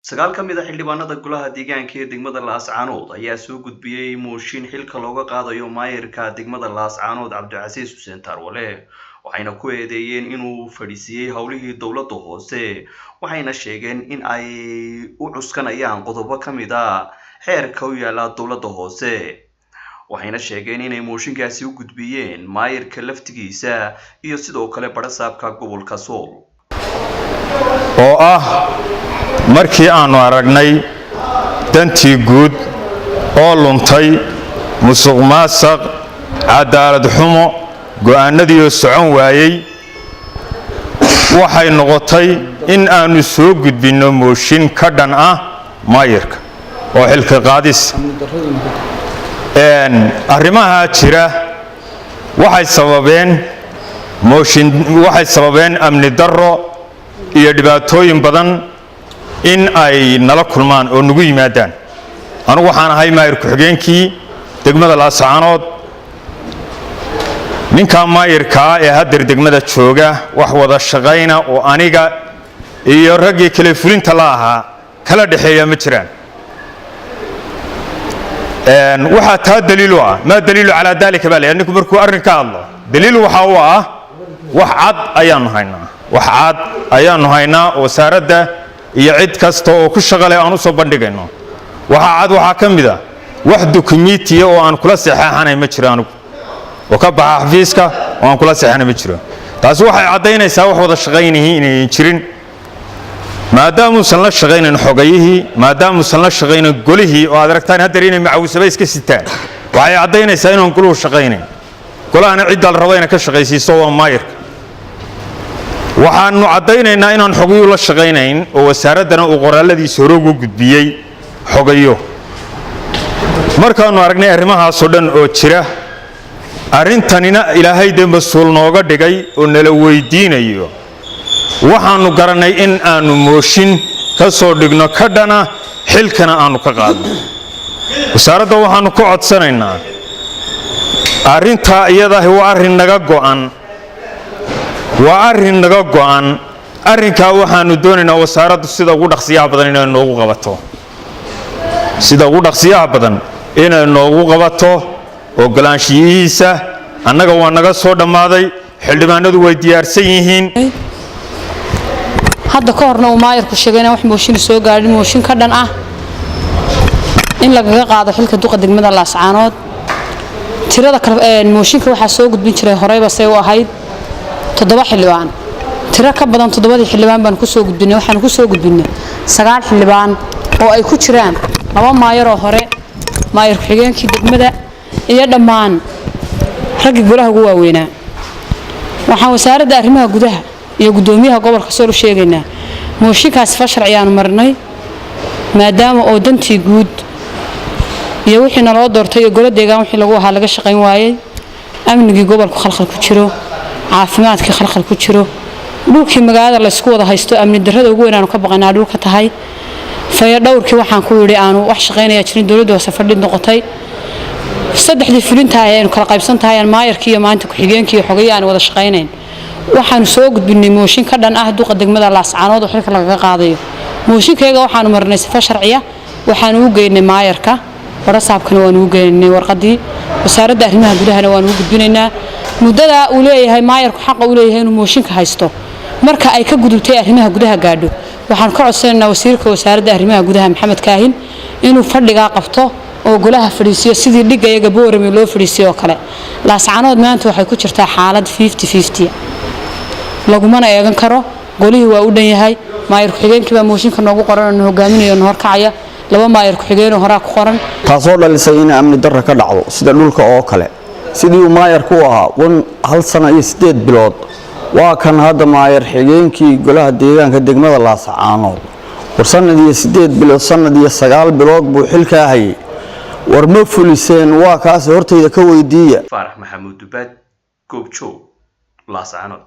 sagaal ka mid ah xildhibaanada golaha deegaanka ee degmada Laascaanood ayaa soo gudbiyay mooshin xilka looga qaadayo maayirka degmada Laascaanood Cabdicasiis Xuseen Tarwale waxayna ku eedeeyeen inuu fadhiisiyay howlihii dawladda hoose waxayna sheegeen in ay u cuskanayaan qodobo ka mid ah xeerka u yaala dawladda hoose waxayna sheegeen inay mooshinkaasi u gudbiyeen maayirka laftigiisa iyo sidoo kale barasaabka gobolka Sool oo markii aanu aragnay dantii guud oo luntay musuqmaasuq cadaalad xumo go'aanadii socon waayay waxay noqotay in aanu soo gudbino mooshin ka dhan ah maayirka oo xilka qaadis arrimaha jira waxay sababeen amni darro iyo dhibaatooyin badan in ay nala kulmaan oo nagu yimaadaan anigu waxaan ahay maayir ku xigeenkii degmada Laascaanood ninka maayirka ee hadda degmada jooga wax wada shaqayna oo aniga iyo ragii kale fulinta la ahaa kala dhaxeeya ma jiraan waxa taa daliilu ma daliilu ala dalika bal annagu markuu arrinka hadlo daliil waxa uu wax cad ayaanu haynaa wasaaradda iyo cid kasta oo ku shaqale aan u soo bandhigayno waxa ka mid ah wax dukumiinti oo aan kula saxeexanay ma jiraan oo ka baxa xafiiska oo aan kula saxeexanay ma jiro taas waxay cadeynaysaa wax wada shaqaynayeen inay jirin maadaama uusan la shaqaynin xogayihii maadaama uusan la shaqaynin golihii oo aad aragtaan hadda inay macawisaba iska sitaan waxay cadeynaysaa inaan goluhu shaqaynin golahana cid dal rabo inay ka shaqaysiiso waa maayirka waxaanu cadeynaynaa inaan xogayo la shaqaynayn oo wasaaradana uu qoraaladiisa hore ugu gudbiyay xogayo markaanu aragnay arrimahaas oo dhan oo jira arrintanina ilaahay de mas'uul nooga dhigay oo nala weydiinayo waxaanu garanay in aanu mooshin ka soo dhigno ka dhana xilkana aanu ka qaadno wasaaradda waxaanu ku codsanaynaa arrinta iyada waa arrin naga go'an arrinka waxaanu doonaynaa wasaaraddu sida ugu dhaqsiyaha badan inay noogu qabato ogolaanshiyihiisa annaga waa naga soo dhammaaday xildhibaanadu way diyaarsan yihiin hadda ka horna uu maayirku sheegayna wax mooshin soo gaadhin mooshin ka dhan ah in lagaga qaado xilka duqa degmada Laascaanood tirada kale mooshinka waxa soo gudbin jiray horeyba say u ahayd 7 xildhibaan tiro ka badan 7 xildhibaan baan ku soo gudbinay waxaan ku soo gudbinay 9 xildhibaan oo ay ku jiraan laba maayir oo hore maayir xigeenkii degmada iyo dhammaan rag golaha ugu waaweynaa waxaan wasaaradda arrimaha gudaha iyo gudoomiyaha gobolka Sool sheegaynaa mooshinkaas sharciyaan marnay maadaama oo dantii guud iyo wixii naloo doortay iyo golo deegaan wixii lagu ahaa laga shaqayn waayay amnigii gobolku khalkhal ku jiro caafimaadkii khalkhal ku jiro dhulkii magaalada la isku wada haysto amni darrada ugu weyn aanu ka baqanaa dhulka tahay faya dhowrkii waxaan ku yiri aanu wax shaqaynaya jirin dawladda hoose fadhid noqotay saddexdii fulinta ayaan kala qaybsan tahay maayirkii iyo maanta ku xigeenkii xogay aan wada shaqaynayn waxaanu soo gudbinay mooshin ka dhan ah duqa degmada Laascaanood oo xilka laga qaadayo mooshinkayga waxaanu marnay sifa sharciya waxaanu u geynay maayirka barasaabkana waanu u geynay warqadii wasaaradda arrimaha gudaha waanu u gudbinaynaa muddada uu leeyahay maayirku xaq u leeyahay inuu mooshinka haysto marka ay ka gudubtay arrimaha gudaha gaadho waxaan ka codsanaynaa wasiirka wasaaradda arrimaha gudaha Maxamed Kaahin inuu fadhiga qabto oo golaha fadhiisiyo sidii dhigayaga boorami loo fadhiisiyo kale Laascaanood maanta waxay ku jirtaa xaalad 50-50 lagumana eegan karo golihii waa u dhan yahay maayir ku xigeenkii baa mooshinka noogu qoran oo hogaaminayo hor kacaya laba maayir ku xigeen oo hore ku qoran taasoo dhalisay in amni darro ka dhacdo sida dhulka oo kale sidii uu maayirku ahaa hal sano iyo 8 bilood waa kan hadda maayir xigeenkii golaha deegaanka degmada Laascaanood sanad iyo 8 bilood sanad iyo 9 bilood buu xilka hayay war ma fuliseen waa kaas hortayda ka weydiiya Faarax Maxamuud Dubaad Goobjoog Laascaanood